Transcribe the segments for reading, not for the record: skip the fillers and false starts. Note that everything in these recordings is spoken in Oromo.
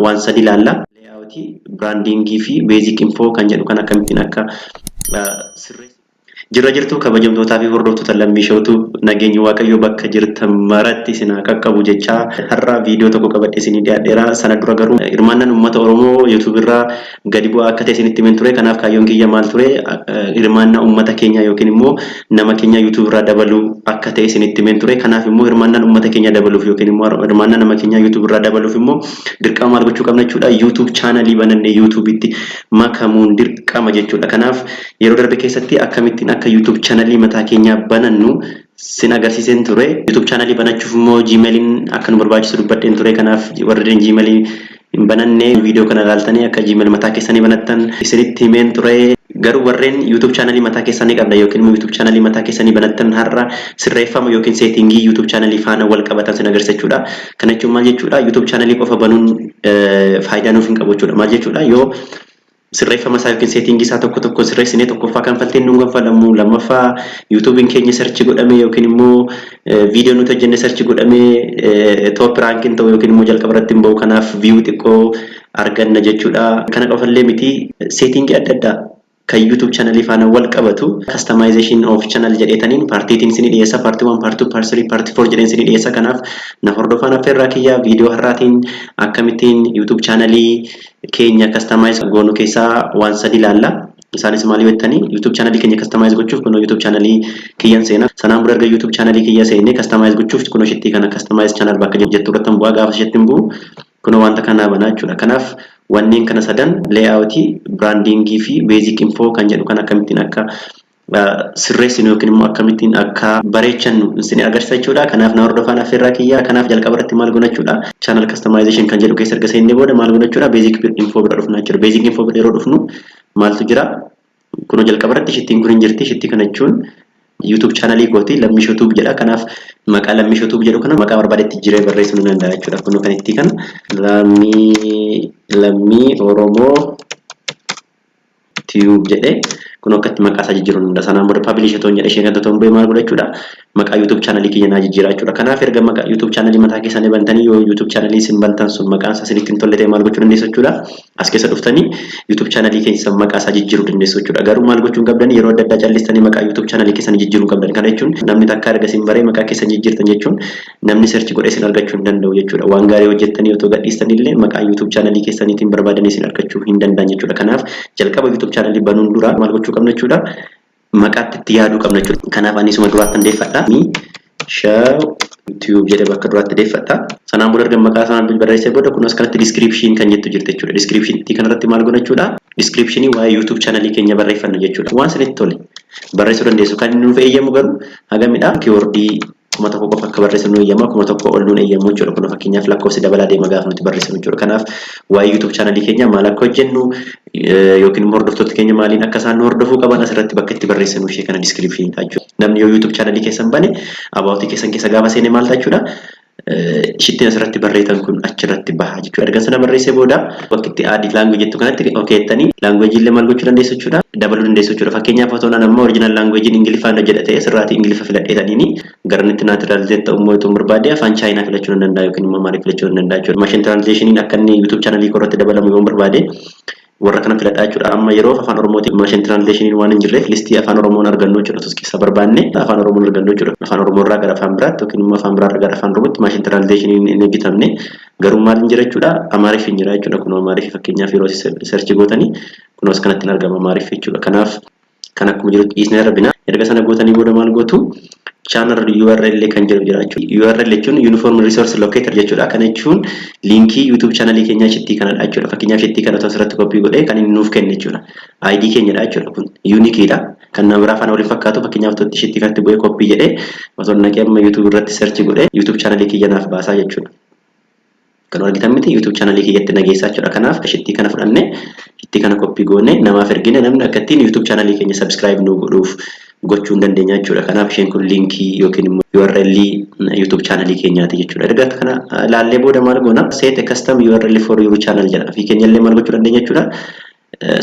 waan sadi ilaalla. Layout, branding fi basic info kan jedhu kan akkamiin akka Jijjiirra jirtu kabajamtootaa fi hordoftoota Lamishowtu nageenyi waaqayyoo bakka jirtan maratti isin qaqqabu jecha har'a viidiyoo tokko qabadhe isin dhiyaadheera. Sana dura garuu hirmaannaan uummata Oromoo YouTube irraa gadi bu'aa akka ta'e isinitti himen ture. Kanaaf kaayyoon kiyya maal ture? Hirmaannaa uummata keenya yookiin immoo nama keenya YouTube irraa dabaluu akka ta'e isinitti himen ture. Kanaaf immoo hirmaannaan uummata keenya dabaluuf yookiin immoo hirmaannaa nama keenya YouTube irraa dabaluuf immoo dirqama maal gochuu qabna jechuudha. YouTube channelii banannee YouTube itti makamuun dirqama jechuudha. Kanaaf yeroo darbe keessatti akkamittiin akka YouTube channelii mataa keenya banannu sin agarsiisen ture. YouTube channelii banachuuf immoo Gmailin akka nu barbaachisu dubbadheen ture. Kanaaf warreen Gmailii hin bananne viidiyoo kana ilaaltanii akka Gmail mataa keessanii banattan isinitti himeen ture. Garuu warreen YouTube channelii mataa keessanii qabda yookiin YouTube channelii mataa keessanii banattan har'a sirreefama yookiin settingii YouTube channelii faana wal qabatan sin agarsiisachuudha. Kana jechuun maal jechuudha? YouTube channelii qofa banuun faayidaa nuuf hin qabu jechuudha. Maal jechuudha? Yoo sirreefama isaa yookiin settingii isaa tokko sirreessinee tokkoffaa kanfaltiin nu gaffalamu, lammaffaa YouTubein keenya search godhame yookiin immoo viidiyoo nuti hojjenne search godhame top ranking ta'u yookiin immoo jalqaba irratti hin bahu. Kanaaf view xiqqoo arganna jechuudha. Kana qofallee miti settingii adda addaa kan YouTube channelii faana wal qabatu customization of channel jedhetaniin partiitiin isin dhiyeessa. Part 1, part 2, part 3, part 4 jedheen isin dhiyeessa. Kanaaf na hordofaan affeerraa kiyya viidiyoo har'aatiin akkamittiin YouTube channelii keenya customize goonu keessaa waan sadi ilaalla. Isaanis maal jettanii YouTube channelii keenya customize gochuuf kuno YouTube channelii kiyyan seena. Sanaan booda erga YouTube channelii kiyya seenne customize gochuuf kuno shittii kana customize channel bakka jettu irratti bu'aa gaafa shittiin bu'u kuno wanta kana banaa jechuudha. Kanaaf wanneen kana sadan layout, branding fi basic info kan jedhu kan akkamittiin akka sirreessinu yookiin immoo akkamittiin akka bareechannu isin agarsiisa jechuudha. Kanaaf na hordofaan affeerraa kiyya. Kanaaf jalqaba irratti maal goona jechuudha? Channel customization kan jedhu keessa erga seennee booda maal goona jechuudha? Basic info bira dhufna jechuudha. Basic info bira yeroo dhufnu maaltu jira? Kuno jalqaba irratti shittiin kun hin jirti. Shittii kana jechuun YouTube channelii kooti Lamishow jedha. Kanaaf maqaa Lamishow jedhu kana maqaa barbaadetti jiree barreessuu ni danda'a jechuudha. Kuno kan itti kan Lammii Oromoo Tube jedhee kun akkatti maqaa isaa jijjiiruu danda'a. Sanaan booda publish toon jedhee isheen gadda toon bee maal godha jechuudha? Maqaa YouTube channelii keenya naa jijjiiraa jechuudha. Kanaaf erga maqaa YouTube channelii mataa keessanii bantanii yoo YouTube channelii isin bantan sun maqaan isaa isinitti hin tolle ta'e maal gochuu dandeessu jechuudha? As keessa dhuftanii YouTube channelii keessan maqaa isaa jijjiiruu dandeessu jechuudha. Garuu maal gochuun qabdanii yeroo adda addaa callistanii maqaa YouTube channelii keessanii jijjiiruu qabdan. Kana jechuun namni takka erga isin baree maqaa keessan jijjiirtan jechuun namni search godhee isin argachuu hin danda'u jechuudha. Waan gaarii hojjettanii otoo gadhiistanii illee maqaa YouTube channelii keessaniitiin barbaadanii isin argachuu hin danda'an jechuudha. Kanaaf jalqaba YouTube channelii banuun dura maal gochuu qabna jechuudha? Maqaatti itti yaaduu qabna jechuudha. Kanaaf ani isuma duraatti hundeeffadha. Lamishow YouTube jedhee bakka duraatti deeffadha. Sanaan booda erga maqaa sanaan barreessee booda kun as kanatti description kan jettu jirti jechuudha. Description itti kanarratti maal goona jechuudha? Description waa'ee YouTube channelii keenya barreeffanna jechuudha. Waan isinitti tole barreessuu dandeessu. Kan nuuf eeyyamu garuu hagamidha. Keywordii kuma tokko qofa akka barreessinu eeyyama, kuma tokko ol nuun eeyyamu jechuudha. Kun fakkeenyaaf lakkoofsi dabalaa deema gaafa nuti barreessinu jechuudha. Kanaaf waa'ee YouTube channelii keenya maal akka hojjennu yookiin immoo hordoftoota keenya maaliin akka isaan hordofuu qaban asirratti bakka itti barreessinu ishee kana description ta'a jechuudha. Namni yoo YouTube channelii keessan bane about keessan keessa gaafa seene maal ta'a jechuudha? Shittiin asirratti barreessan kun achirratti baha jechuudha. Erga sana barreessee booda bakka itti add language jettu kanatti okay jettanii language illee maal gochuu dandeessu jechuudha? Dabaluu dandeessu jechuudha. Fakkeenyaaf otoo nama original language Ingiliffaan hojjeta ta'e sirraati Ingiliffa filadheetaniini garanitti naturalizate ta'uu immoo itoo barbaade afaan Chaayinaa filachuu ni danda'a yookiin immoo Amaarik filachuu ni danda'a jechuudha. Machine translationiin akka inni YouTube channelii korratti dabalamu yoo barbaade warra kana filadhaa jechuudha. Amma yeroo afaan Oromootiin machine translationiin waan hin jirreef listii afaan Oromoon argannu jechuudha. Tos keessa barbaanne afaan Oromoon argannu jechuudha. Afaan Oromoo irraa gara afaan biraatti yookiin immoo afaan biraa irraa gara afaan Oromootti machine translationiin hin hojjetamne garuu maal hin jira jechuudha? Amaariif hin jira jechuudha. Kun Amaariif fakkeenyaaf yeroo search gootanii kunuus kanatti hin argama Amaariif jechuudha. Kanaaf kan akkuma jirutti dhiisnee argina. Erga sana gootanii booda maal gootu? Channel URL kan jedhu jira jechuudha. URL jechuun Uniform Resource Locator jechuudha. Kana jechuun linkii YouTube channelii keenyaa shittii kanadha jechuudha. Fakkeenyaaf shittii kana asirratti copy godhee kan inni nuuf kenne jechuudha. ID keenyadha jechuudha. Kun uniqueedha. Kan nama biraa afaan waliin fakkaatu fakkeenyaaf totti shittii kanatti bu'ee copy jedhee osoo naqee amma YouTube irratti search godhee YouTube channelii keenyaaf baasaa jechuudha. Kan argitan miti YouTube channelii keenyatti nageessaa jechuudha. Kanaaf shittii kana fudhannee shittii kana copy goonee namaaf ergine namni akka ittiin YouTube channelii keenya subscribe nu godhuuf gochuu dandeenya jechuudha. Kanaaf isheen kun linkii yookiin immoo URL YouTube channelii keenyaati jechuudha. Erga kana laallee booda maal goona? Set a custom URL for your channel jedha. Fi keenya illee maal gochuu dandeenya jechuudha?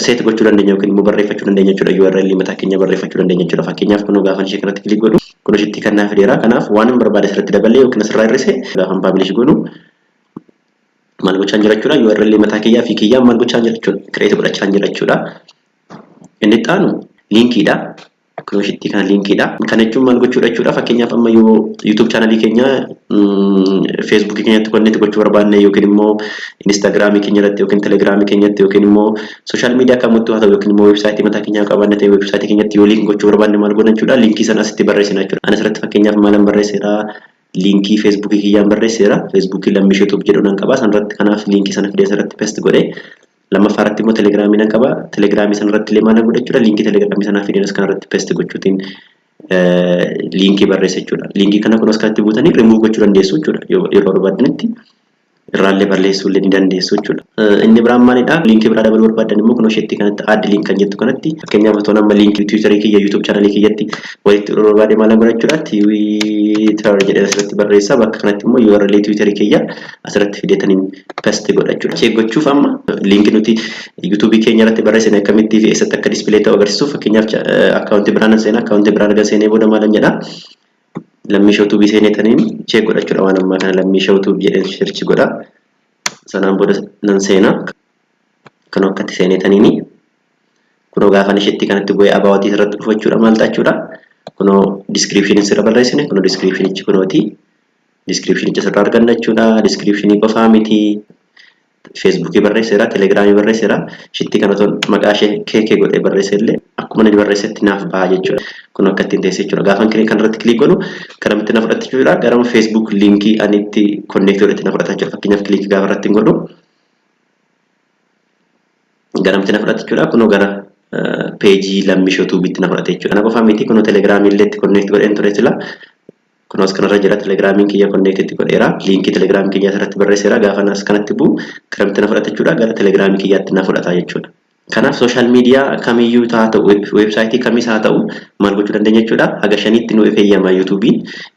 Set gochuu dandeenya yookiin immoo barreeffachuu dandeenya jechuudha. URL mataa keenya barreeffachuu dandeenya jechuudha. Fakkeenyaaf kun gaafa ishee kanatti click godhu kun shittii kanaaf dheeraa. Kanaaf waan barbaade asirratti dabalee yookiin asirraa hir'ise gaafa publish godhu maal gochaan jirachuudha URL mataa kiyyaa fi kiyyaa maal gochaan jirachuudha create godhachaan jirachuudha. Inni taanu linkiidha. Kun shitti kan linkiidha. Kan jechuun maal gochuudha jechuudha. Fakkeenyaaf amma yoo YouTube channel keenya Facebook keenyatti connect gochuu barbaanne yookiin immoo Instagram keenyatti yookiin Telegram keenyatti yookiin immoo social media kamittuu haa ta'u yookiin immoo website mataa keenyaa qabaanne ta'e website keenyatti yoo link gochuu barbaanne maal godhan jechuudha. Linkii sana asitti barreessina jechuudha. Anas irratti fakkeenyaaf maalan barreesseera linkii Facebook kiyyaan barreesseera. Facebook Lamishow YouTube jedhuun qaba. Sanarratti kanaaf linkii sana fidee asirratti paste godhee lammaffaa irratti immoo Telegiraamii nan qaba. Telegiraamii sanarratti illee maal godhachuudha linkii Telegiraamii sanaa fidee as kanarratti paste gochuutiin linkii barreessa jechuudha. Linkii kana kun as kanatti buutanii remove gochuu dandeessu jechuudha. Yeroo barbaadanitti irraallee barreessuu illee ni dandeessu jechuudha. Inni biraan maalidha? Linkii biraa dabaluu barbaadan immoo kun sheetti kanatti add link kan jettu kanatti fakkeenyaaf otoo nama linkii Twitter kiyya YouTube channel kiyyatti walitti barbaade maal godhachuudha Twitter jedhee asirratti barreessa. Bakka kanatti immoo URL Twitter kiyya asirratti fideetaniin paste godhachuudha. Check gochuuf amma linkii nuti YouTube keenya irratti barreessine akkamitti fi eessatti akka display ta'u agarsiisuuf fakkeenyaaf account biraan seenaa account biraan arga seenee booda maalan jedha Lamishow YouTube seenetaniin check godhachuudha. Waan amma kana Lamishow YouTube jedhee search godha. Sanaan booda nan seenaa kan akkatti seenetaniini kunoo gaafa isheetti kanatti bu'ee abaawatii irratti dhufachuudha maal ta'achuudha. Kunoo description sirra barreessine kunoo descriptionichi kunooti. Descriptionicha sirra arganna jechuudha. Descriptionii qofaa miti. Facebook barreesseera, Telegram barreesseera. Shitti kana ton maqaa ishee keekee godhee barreessellee akkuma inni barreessetti naaf baha jechuudha. Kun akka ittiin teessee jechuudha. Gaafa kan irratti click godhu kanamitti na fudhata jechuudha. Gara Facebook linkii ani itti connect godhatti na fudhata jechuudha. Fakkeenyaaf click gaafa irratti godhu garamti na fudhata jechuudha. Kunoo gara page Lamishow YouTube itti na fudhata jechuudha. Kana qofaa miti kunoo Telegram illee itti connect godheen ture sila. Kun as kanarra jira Telegram kiyya connect itti godheera. Linkii Telegram kiyya asirratti barreesseera. Gaafa as kanatti bu'u karamti na fudhata jechuudha. Gara Telegram kiyyaatti na fudhata jechuudha. Kanaaf social media kamiyyuu ta'u website kamis haa ta'u maal gochuu dandeenya jechuudha. Haga shanitti nu fayyama YouTube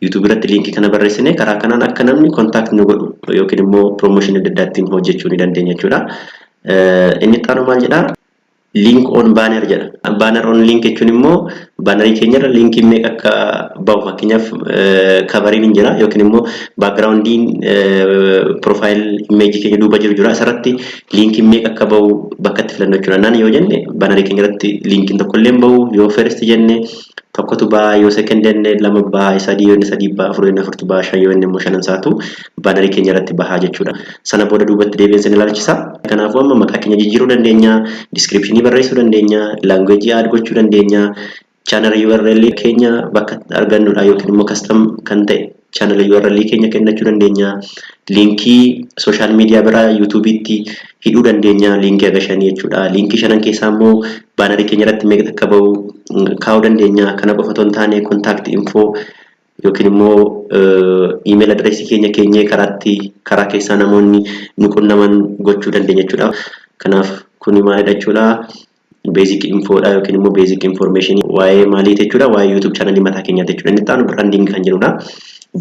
irratti linkii kana barreessine karaa kanaan akka namni contact nu godhu yookiin immoo promotion adda addaatti hojjechuu ni dandeenya jechuudha. Inni taanu maal jedha? Link on banner jedha. Banner on link jechuun immoo bannerii keenyarra linkii meeqa akka bahu fakkeenyaaf coveriin hin jira yookiin immoo backgroundiin profile image keenya duuba jiru jira. Asirratti linkii meeqa akka bahu bakka itti filannu jechuudha. Naan yoo jenne bannerii keenyarratti linkiin tokko illee bahu yoo first jenne tokkotu baha yoo second jenne lama baha sadii yoo sadii baha afur yoo afurtu baha shan yoo immoo shanan saatu bannerii keenyarratti baha jechuudha. Sana booda duubatti deebiin sin ilaalchisa. Kanaafuu amma maqaa keenya jijjiiruu dandeenya, description barreessuu dandeenya, language add gochuu dandeenya, channel URL keenya bakka argannudha yookiin immoo custom kan ta'e channel URL keenya kennachuu dandeenya, linkii social media biraa YouTube itti hidhuu dandeenya, linkii aga shanii jechuudha. Linkii shanan keessaa immoo bannerii keenya irratti meeqa akka bahu kaa'uu dandeenya. Kana qofa otoo hin taane contact info yookiin immoo email address keenya karaa keessaa namoonni nu qunnaman gochuu dandeenya jechuudha. Kanaaf kuni maalidha jechuudha? Basic info dha yookiin immoo basic information waa'ee maalii jechuudha? Waa'ee YouTube channel mataa keenyaati jechuudha. Inni taanu branding kan jedhudha.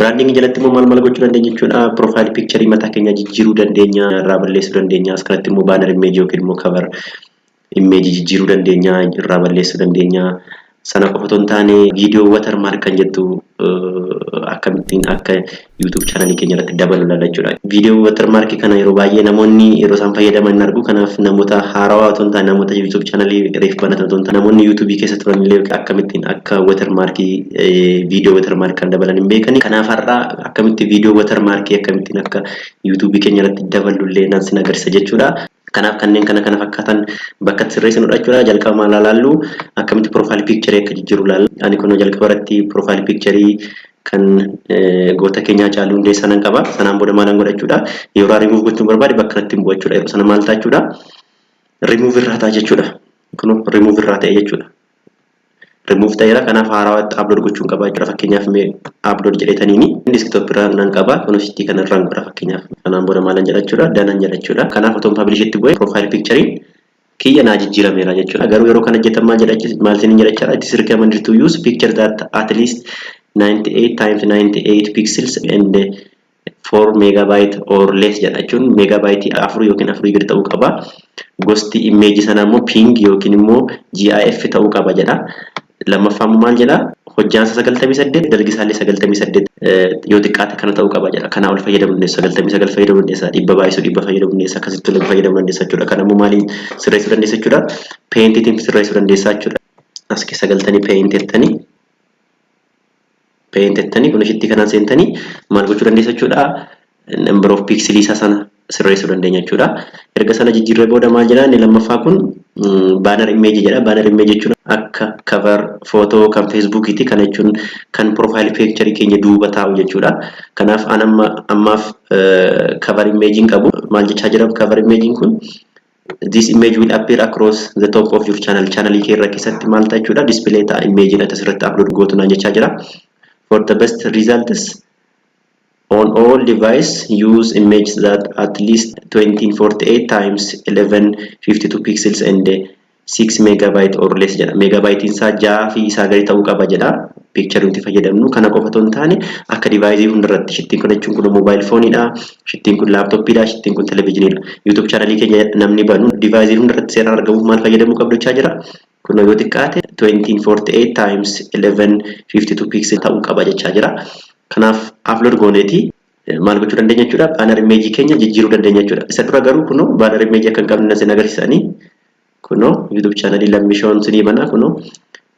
Branding jalatti immoo maal gochuu dandeenya jechuudha? Profile picture mataa keenya jijjiiruu dandeenya, irraa balleessuu dandeenya. As kanatti immoo banner image yookiin immoo cover image jijjiiruu dandeenya, irraa balleessuu dandeenya. Sana qofa otoo hin taane video watermark kan jettu akkamittiin akka YouTube channel keenya irratti dabaluu jechuudha. Video watermark kana yeroo baay'ee namoonni yeroo isaan fayyadaman hin argu. Kanaaf namoota haarawaa otoo hin taane namoota YouTube channel reef banatan otoo hin taane namoonni YouTube keessa turan illee akkamittiin akka watermark video watermark kan dabalan hin beekani. Kanaaf har'a akkamitti video watermark akkamittiin akka YouTube keenya irratti dabaluu illee nan sin agarsiisa jechuudha. Kanaaf kanneen kana fakkaatan bakka sirreessinu jechuudha. Jalqaba maal ilaallu akkamitti profile picture akka jijjiiruu ilaalla. Ani kun jalqaba irratti profile picture kan goota keenyaa caaluu hundeessaa nan qaba. Sanaan booda maalan godha jechuudha. Yeroo remove gochuun barbaade bakka kanatti bu'a jechuudha. Yeroo sana maal ta'a jechuudha? Remove irraa ta'a jechuudha. Kun remove irraa ta'e jechuudha. Remove ta'eera. Kanaaf haarawaatti upload gochuun qaba jechuudha. Fakkeenyaaf upload jedhetaniini desktop irraa nan qaba. Kunis itti kan irraan godha fakkeenyaaf. Sanaan booda maalan jedha jechuudha? Danan jedha jechuudha. Kanaaf otoo publish itti bu'e profile picture kiyya naa jijjiirameera jechuudha. Garuu yeroo kana jettan maal sin jedha jechuudha? It is recommended to use picture that at least 98 times 98 pixels and 4 megabyte or less jedha jechuun megabyte 4 yookiin 4 gadi ta'uu qaba. Gosti image sana immoo ping yookiin immoo GIF ta'uu qaba jedha. Lammaffaan maal jedha? hojjaansa 98 dalgisaallee 98 yoo xiqqaate kana ta'uu qaba jedha. Kana ol fayyadamuu dandeessa 99 fayyadamuu dandeessa dhibba baay'isuu dhibba fayyadamuu dandeessa akkasitti illee fayyadamuu dandeessa jechuudha. Kanammoo maaliin sirreessuu dandeessa jechuudha. Paintiitiin sirreessuu dandeessa jechuudha. As keessa galtanii paintettanii kun ishitti kanaan seentanii maal gochuu dandeessa jechuudha. Number of pixels isa sana sirreessuu dandeenya jechuudha. Erga sana jijjiirree booda maal jedha inni lammaffaa kun banner image jedha. Banner image jechuun akka cover photo kan Facebook iti kana jechuun kan profile picture keenya duuba taa'u jechuudha. Kanaaf an ammaaf cover image qabu maal jechaa jira cover image kun this image will appear across the top of your channel. Channel kee irra keessatti maal ta'a jechuudha. Display ta'a image ati asirratti upload gootu naan jechaa jira. For the best results on all device use images that at least 2048 times 1152 pixels and 6 megabyte or less jedha. Megabyte isaa 6 fi isaa gadi ta'uu qaba jedha. Picture nuti fayyadamnu kana qofa otoo hin taane akka device hundarratti shittiin kun jechuun kun mobile phone dha, shittiin kun laptop dha, shittiin kun television dha. YouTube channel keenya namni banu device hundarratti seeraan argamuuf maal fayyadamuu qabdu jechaa jira. Kun yoo xiqqaate 2048 times 1152 pixel ta'uu qaba jechaa jira. Kanaaf upload gooneeti maal gochuu dandeenya jechuudha. Banner image keenya jijjiiruu dandeenya jechuudha. Isa dura garuu kunoo banner image akka hin qabne sin agarsiisanii kunoo YouTube channel Lamishow sinii bana kunoo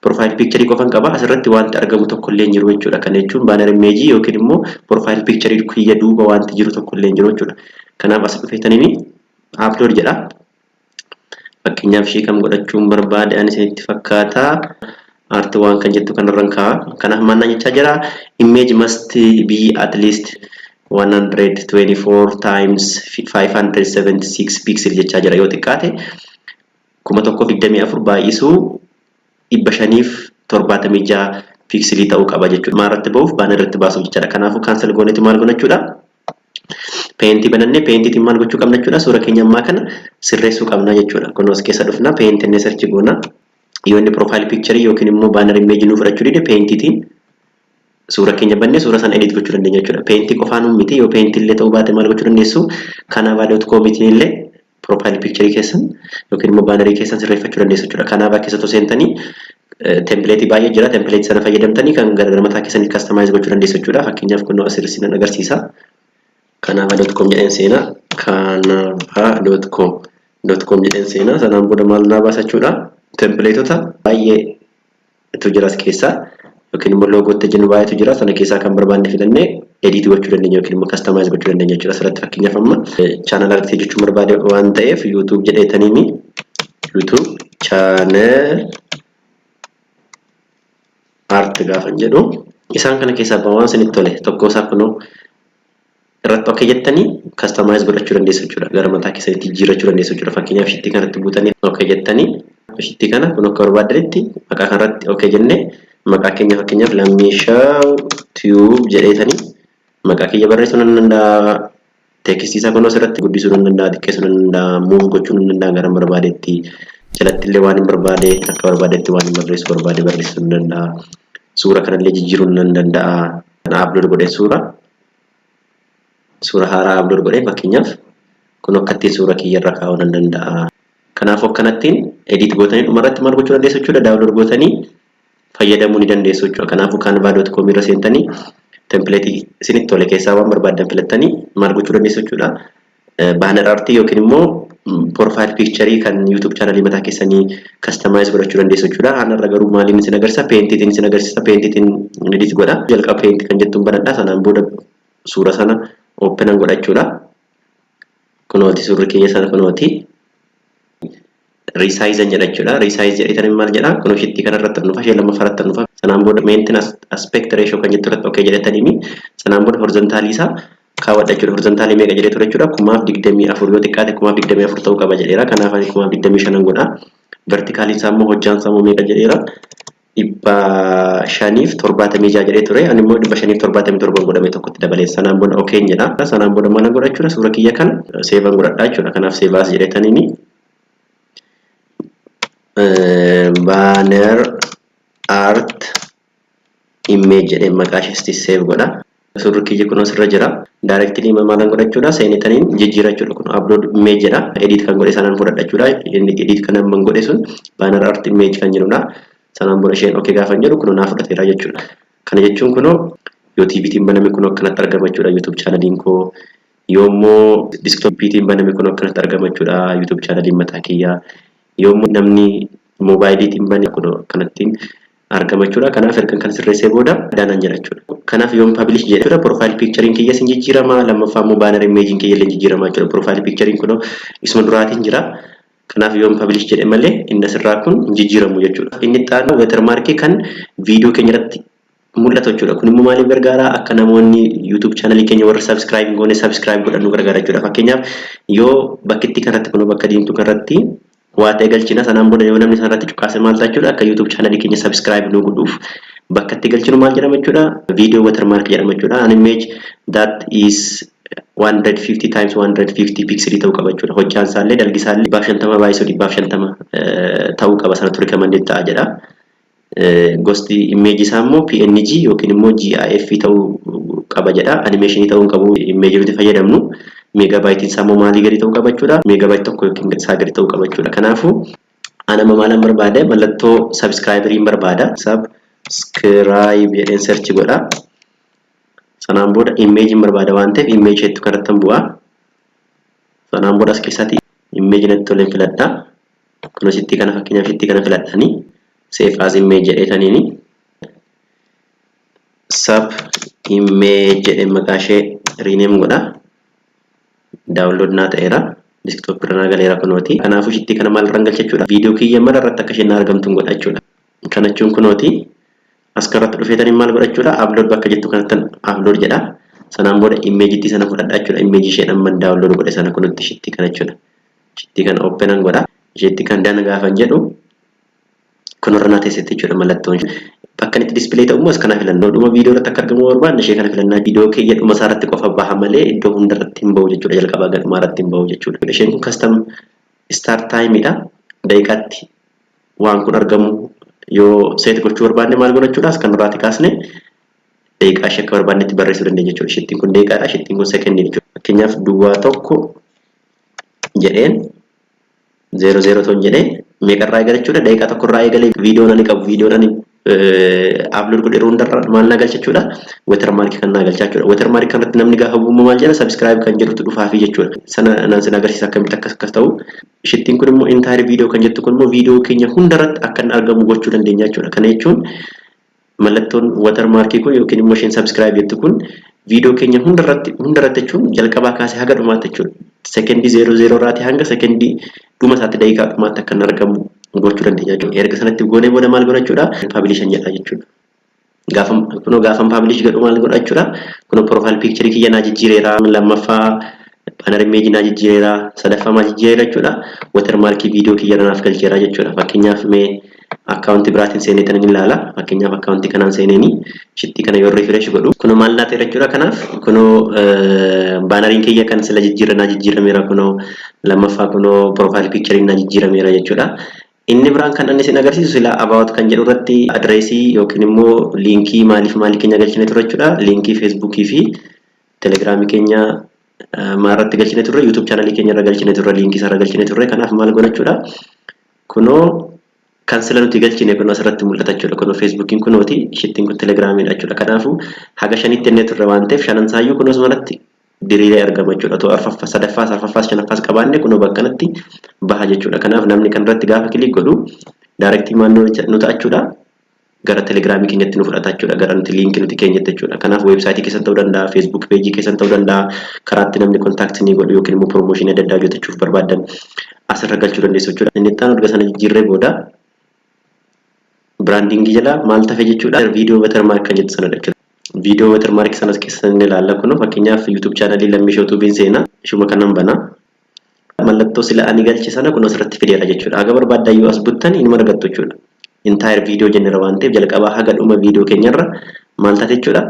profile picture qofan qaba. Asirratti wanti argamu tokko illee hin jiru jechuudha. Kana jechuun banner image yookiin immoo profile picture kiyya duuba wanti jiru tokko illee hin jiru jechuudha. Kanaaf as dhufeetanii upload jedha. Fakkeenyaaf ishee kam godhachuun barbaade ani isinitti fakkaata. Art waan kan jettu kanarran kaa'a. Kanaaf maal jechaa jira image must be at least 124 times 576 pixel jechaa jira. Yoo xiqqaate 1024 baay'isuu 576 pixelii ta'uu qaba jechuudha. Maarratti ba'uuf banner irratti baasuuf jechaadha. Kanaafuu cancel gooneeti maal goona jechuudha. Paintii banannee paintiitiin maal gochuu qabna jechuudha. Suura keenya ammaa kana sirreessuu qabna jechuudha. Kun as keessa dhufna paintii search goona. Yoo inni profile picture yookiin immoo banner image nu fudhachuu dide paintiitiin suura keenya bannee suura sana edit gochuu dandeenya jechuudha. Paintii qofaan miti yoo paintii illee ta'uu baate maal gochuu dandeessu canava.com illee profile picture keessan yookiin immoo banner keessan sirreeffachuu dandeessu jechuudha. Canava keessatti seentanii template baay'ee jira. Template sana fayyadamtanii kan gara mataa keessanii customize gochuu dandeessu jechuudha. Fakkeenyaaf kun asirratti agarsiisa. Canava.com jedheen seenaa canava.com jedheen seenaa sanaan booda maal naa baasa jechuudha. Templateota baay'ee tu jira as keessa yookiin immoo loogootti jennu baay'eetu jira. Sana keessaa kan barbaanne filannee edit gochuu dandeenya yookiin immoo customize gochuu dandeenya jechuudha. Asirratti fakkeenyaaf amma channel argatee jechuun barbaade waan ta'eef YouTube jedheetanii YouTube channel art gaafan jedhu isaan kana keessaa waan isinitti tole tokko isaa kunoo irratti okay jettanii customize godhachuu dandeessu jechuudha. Gara mataa keessanitti jijjiirrachuu dandeessu jechuudha. Fakkeenyaaf shittii kanatti buutanii okay jettanii shittii kana kun akka barbaadanitti maqaa kanarratti okay jennee maqaa keenya fakkeenyaaf Lamishow tube jedheetanii maqaa kiyya barreessuu nan danda'a. Tekstii isaa kun asirratti guddisuu nan danda'a, xiqqeessuu nan danda'a, move gochuu nan danda'a gara barbaadetti. Jalatti illee waan hin barbaade akka barbaadetti waan hin barreessu barbaade barreessuu nan danda'a. Suura kanallee jijjiiruu nan danda'a. Kana upload godhee suura haaraa upload godhee fakkeenyaaf kun akkatti suura kiyya irra kaa'uu nan danda'a. Kanaaf akkanattiin edit gootanii dhumarratti maal gochuu dandeessu jechuudha. Download gootanii fayyadamuu ni dandeessu jechuudha. Kanaafuu canva.com irra seentanii template isinitti tole keessaa waan barbaaddan filattanii maal gochuu dandeessu jechuudha. Banner art yookiin immoo profile picture kan YouTube channel mataa keessanii customize godhachuu dandeessu jechuudha. Hanarra garuu maaliin isin agarsiisa paintiitiin isin agarsiisa. Paintiitiin edit godha. Jalqaba paint kan jettuun banadha. Sanaan booda suura sana open godhachuudha. Kunooti suurri kiyya sana kunooti. Resize jedha jechuudha. Resize jedhanii maal jedha? Kun shittii kanarratti nufa ishee lammaffaa irratti nufa. Sanaan booda maintenance aspect ratio kan jettu irratti okay jedhatanii sanaan booda horizontal isaa kaawwadha jechuudha. Horizontal meeqa jedhee ture jechuudha. 1024 yoo xiqqaate 1024 ta'uu qaba jedheera. Kanaaf ani 1025 godha. Vertical isaa immoo hojjaan isaa immoo meeqa jedheera? 576 jedhee ture. Ani immoo 577 godhame tokkotti dabalee sanaan booda okay jedha. Sanaan booda maal godha jechuudha? Suura kiyya kana save godhadha jechuudha. Kanaaf save as jedhatanii banner art image jedhee maqaa ishee save godha. Suurri kiyya kun asirra jira. Directly maal godhachuudha? Seenetaniin jijjiirachuudha. Kun upload image jedha. Edit kan godhe sanaan fudhadha jechuudha. Inni edit kan amman godhe sun banner art image kan jedhudha. sanaan booda isheen okay gaafa jedhu kun naaf fudhateera jechuudha. Kana jechuun kun yoo TVtiin baname kun akkanatti argama jechuudha YouTube channeliin koo. Yoommoo desktoppiitiin baname kun akkanatti argama jechuudha YouTube channeliin mataa kiyyaa. Yoommoo namni moobaayiliitiin baname kun akkanatti argama jechuudha. Kanaaf erga kan sirreessee booda daanaan jira jechuudha. Kanaaf yoom publish jedhe jechuudha profile picturein kiyya sin jijjiirama, lammaffaa immoo banner image kiyya illee jijjiirama jechuudha. Profile picturein kun isuma duraatiin jira. Kanaaf yoom publish jedhe malee inni asirraa kun jijjiiramu jechuudha. Inni xaanu watermark kan viidiyoo keenya irratti mul'atu jechuudha. Kun immoo maaliif gargaara? Akka namoonni YouTube channel keenya warra subscribe goone subscribe godhan nu gargaara jechuudha. Fakkeenyaaf yoo bakkitti kanatti kun bakka diimtuu kanatti waa ta'e galchina sanaan booda yoo namni sanarratti cuqqaase maal ta'a jechuudha? Akka YouTube channel keenya subscribe nu godhuuf bakkatti galchinu maal jedhama jechuudha? Video watermark jedhama jechuudha. An image that is 150 times 150 pixel ta'uu qaba jechuudha. Hojjaan isaallee dalgi isaallee 250 baay'isuu 250 ta'uu qaba sanatti recommended ta'a jedha. Gosti image isaa immoo PNG yookiin immoo GIF ta'uu qaba jedha. Animation ta'uu qabu image nuti fayyadamnu. Megabyte isaa immoo maalii gadi ta'uu qaba jechuudha. Megabyte tokko yookiin isaa gadi ta'uu qaba jechuudha. Kanaafuu ana maalan barbaada mallattoo subscriberiin barbaada. Subscribe jedheen search godha. Sanaan booda image barbaada waan ta'eef image hedduu kanatti bu'a. Sanaan booda as keessatti image natti tolee filadha. Kunis itti kana fakkeenyaaf itti kana filadhanii save as image jedhetaniini sub image jedhee maqaa ishee rename godha. Download naa ta'eera. Desktop irra naa galeera kunooti. Kanaafuu itti kana maal irraan galcha jechuudha. Viidiyoo kiyya mara irratti akka isheen argamtu godha jechuudha. Kana jechuun kunooti. As kanarratti dhufeetanii maal godha jechuudha? Upload bakka jettu kanatti upload jedha. Sanaan booda image itti sana fudhadha jechuudha. Image ishee dhamman download godhe sana kunutti shitti kana jechuudha. Shitti kana openan godha. Isheetti kan dana gaafan jedhu kunirra naa teessetti jechuudha mallattoon. Bakka itti display ta'u as kana filannoo dhuma viidiyoo irratti akka argamu barbaanne ishee kana filannaa viidiyoo keenya dhuma isaa irratti qofa baha malee iddoo hunda irratti hin bahu jechuudha. Jalqabaa gadhumaa irratti hin bahu jechuudha. Isheen kun custom start time dha. Daqiiqaatti waan kun argamu yoo seet gochuu barbaanne maal godhachuudha? As kan irraati kaasne daqiiqaa ishee akka barbaannetti barreessuu dandeenya jechuudha. Shittiin kun daqiiqaadha, shittiin kun sekendii jechuudha. Fakkeenyaaf duwwaa tokko jedheen 00 ton jedhee meeqarraa eegale jechuudha. Daqiiqaa tokkorraa eegalee viidiyoon ani qabu viidiyoon ani upload godheeru hundarra maal naa galcha jechuudha. Watermark kan naa galcha jechuudha. Watermark kanatti namni gaafa bu'u maal jedha? Subscribe kan jedhutu dhufaafi jechuudha. Sana nan sin agarsiisa akkamitti akkas ta'u. Shittiin kun immoo entire video kan jettu kun immoo viidiyoo keenya hundarratti akka argamu gochuu dandeenya jechuudha. Kana jechuun mallattoon watermark kun yookiin immoo isheen subscribe jettu kun viidiyoo keenya hundarratti jechuun jalqabaa kaasee haga dhumaatti jechuudha. Sekendii 00 irraati hanga sekendii dhuma isaatti daqiiqaa dhumaatti akka argamu gochuu dandeenya jechuudha. Erga sanatti goonee booda maal godha jechuudha? Publish jedha jechuudha. Gaafan publish godhu maal godha jechuudha? Kun profile picture kiyya naa jijjiireera. Lammaffaa banner image naa jijjiireera. Sadaffaa maal jijjiireera jechuudha? Watermark viidiyoo kiyya naaf galcheera jechuudha. Fakkeenyaaf mee account biraatiin seenee tan ilaala. Fakkeenyaaf account kanaan seeneeni shitti kana yoo refresh godhu kun maal naa ta'e jechuudha. Kanaaf kun banneriin kiyya kan sila jijjiirameera kun lammaffaa kun profile picture naa jijjiirameera jechuudha. Inni biraan kan inni sin agarsiisu sila about kan jedhu irratti adreesii yookiin immoo liinkii maaliif keenya galchine turre jechuudha. Liinkii Facebookii fi Telegiraamii keenya maarratti galchine turre, YouTube channel keenya irra galchine turre, liinkii isaa irra galchine turre. Kanaaf maal godha jechuudha? Kunoo kan sila nuti galchine kun asirratti mul'ata jechuudha. Kunoo Facebookiin kunooti, shittiin kun Telegiraamiidha jechuudha. Kanaafuu haga shanitti inni turre waan ta'eef shanan saayyuu kunoos malatti diriiree argama jechuudha. Too arfaffaa sadaffaas arfaffaas shanaffaas qabaanne kunoo bakkanatti baha jechuudha. Kanaaf namni kan irratti gaafa kilik godhu directly maal nu ta'a jechuudha. Gara Telegiraamii keenyatti nu fudhata jechuudha. Gara nuti liinkii nuti keenyatti jechuudha. Kanaaf weebsaayitii keessan ta'uu danda'a, Facebook page keessan ta'uu danda'a, karaatti namni contact ni godhu yookiin immoo promotion adda addaa hojjechuuf barbaadan asirra galchuu dandeessu jechuudha. Inni itti aanu erga sana jijjiirree booda branding jala maal tafe jechuudha? Video watermark kan jettu sanadha jechuudha. Video watermark sanas keessan ilaalla kun fakkeenyaaf YouTube channel Lamishow tuubiin seena ishuma kanan bana. Mallattoo sila ani galche sana kun asirratti fideera jechuudha. Haga barbaaddan yoo as buttan inni argattu jechuudha. Entire video jennera waan ta'eef jalqabaa haga dhuma video keenyarra maal taate jechuudha?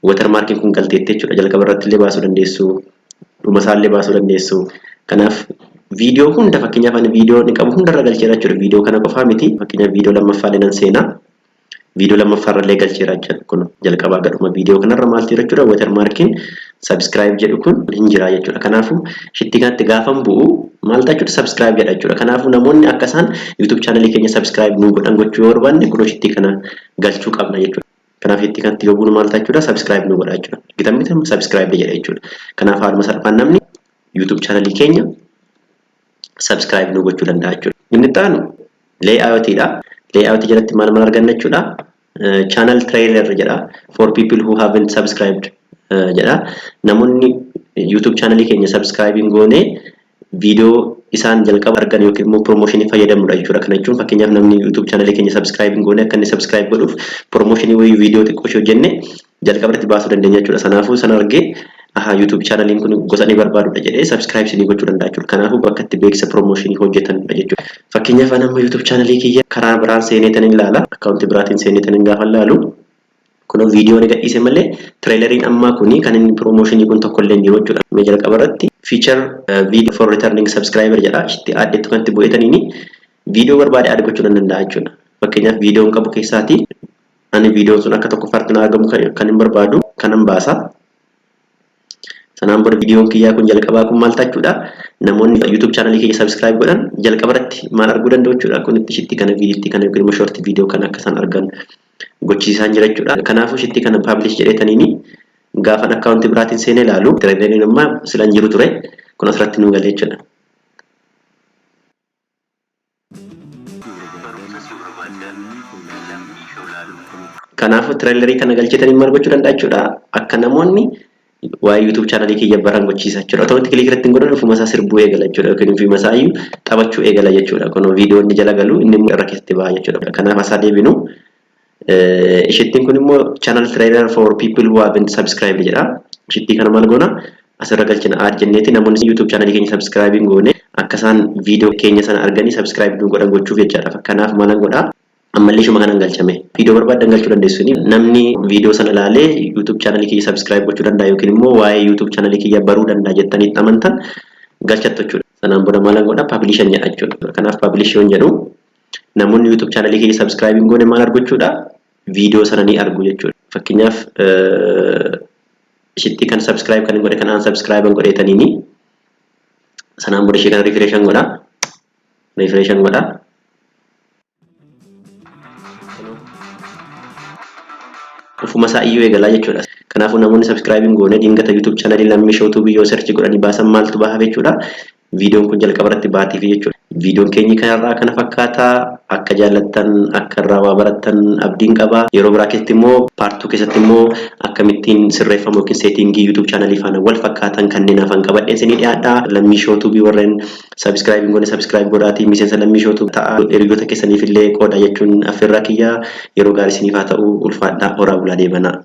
Watermarking kun galteetti jechuudha. Jalqaba irratti illee baasuu dandeessu, dhuma isaa illee baasuu dandeessu. Kanaaf video hunda fakkeenyaaf ani video ni qabu hundarra galcheera jechuudha. Video kana qofaa miti. Fakkeenyaaf video lammaffaa illee nan seena. video lammaffaa illee galcheera jechuudha. Kun jalqabaa gadhuma video kanarra maaltu jira jechuudha. Watermarkiin subscribe jedhu kun hin jira jechuudha. Kanaafuu shitti kanatti gaafan bu'u maal jechuudha subscribe jedha jechuudha. Kanaafuu namoonni akka isaan YouTube channel keenya subscribe nu godhan gochuu yoo barbaanne kun shitti kana galchuu qabna jechuudha. Kanaaf shitti kanatti yoo bunu maal jechuudha subscribe nu godha jechuudha. Gitamite subscribe jedha jechuudha. Kanaaf haaluma salphaan namni YouTube channel keenya subscribe nu gochuu danda'a jechuudha. Inni taanu layout dha. Layout jalatti maal arganna jechuudha. Channel trailer jedha for people who haven't subscribed jedha. Namoonni YouTube channel keenya subscribing goone video isaan jalqaba argan yookiin immoo promotion fayyadamudha jechuudha. Kana jechuun fakkeenyaaf namni YouTube channel keenya subscribing goone akka inni subscribe godhuuf promotion video xiqqoo hojjenne jalqabatti baasuu dandeenya jechuudha. Sanaafuu sana argee YouTube channel kun gosa ni barbaadudha jedhee subscribe sinii gochuu danda'a jechuudha. Kanaafuu bakka itti beeksisa promotion hojjetanidha jechuudha. Fakkeenyaaf nama YouTube channel kiyya karaa biraan seeneetan ilaala. Account biraatiin seeneetan gaafa ilaalu kun video ni gadhiise malee traileriin ammaa kuni kan inni promotion kun tokko illee jiru jechuudha. Mee jalqaba irratti feature video for returning subscriber jedha. Itti aaddeetu kan itti bu'eetaniini video barbaade add gochuu danda'a jechuudha. Fakkeenyaaf videoon qabu keessaati ani videoon sun akka tokko farqina argamu kan hin barbaadu kanan baasa. Sanaan booda videoon kiyyaa kun jalqabaa kun maal jechuudha. Namoonni YouTube channel keenya subscribe godhan jalqaba irratti maal arguu danda'u jechuudha. Kun itti shitti kana viidiyotti kana yookiin short video kana akka isaan argan gochiisaan jira jechuudha. Kanaafuu shitti kana publish jedheetaniini gaafa account biraatiin seenee ilaalu traileriin amma silan jiru ture kun asirratti nu galee jechuudha. Kanaafuu trailerii kana galchetanii maal gochuu danda'a jechuudha. Akka namoonni waa'ee YouTube channel kiyya baran gochiisa jechuudha. Automatically irratti godhan ofuma isaa sirbuu eegala jechuudha. Yookiin ofuma isaa iyyuu taphachuu eegala jechuudha. Kun viidiyoo inni jala galu inni immoo irra keessatti ba'a jechuudha. Kanaaf asaa deebinu ishittiin kun immoo channel trailer for people who haven't subscribed jedha. Ishittii kana maal goona asirra galchina add jenneeti namoonni YouTube channel keenya subscribing goone akka isaan viidiyoo keenya sana arganii subscribe nu godhan gochuuf jechaadha. Kanaaf maalan godhaa ammallee shuma kanan galchame video barbaaddan galchuu dandeessu namni video sana ilaalee YouTube channel kiyya subscribe gochuu danda'a yookiin immoo waa'ee YouTube channel kiyya baruu danda'a jettanii amantan galchattu jechuudha. Sanaan booda maalan godha publish jedha jechuudha. Kanaaf publish yoon jedhu namoonni YouTube channel kiyya subscribing goone maal argu jechuudha video sana ni argu jechuudha. Fakkeenyaaf shitti kan subscribe kan godhe kan unsubscribe godheetaniini sanaan booda ishee kan refresh godha. Ufuma isaa iyyuu eegalaa jechuudha. Kanaafuu namoonni subscribing goone dingata YouTube channel Lamishow yoo search godhanii baasan maaltu baha jechuudha. Videoon kun jalqaba irratti baatiif jechuudha. Videoon keenya kanarraa kana fakkaata akka jaallattan akka irraa waa barattan abdiin qaba. Yeroo biraa keessatti immoo part 2 keessatti immoo akkamittiin sirreefama yookiin settingii YouTube channel faana wal fakkaatan kanneen hafan qabadheen isinii dhiyaadha. Lamishow warreen subscribing goone subscribe godhaatii miseensa Lamishow ta'a. Hiriyoota keessaniif illee qooda jechuun affeerraa kiyya yeroo gaarii isiniif haa ta'u ulfaadhaa horaa bulaa deebanaa.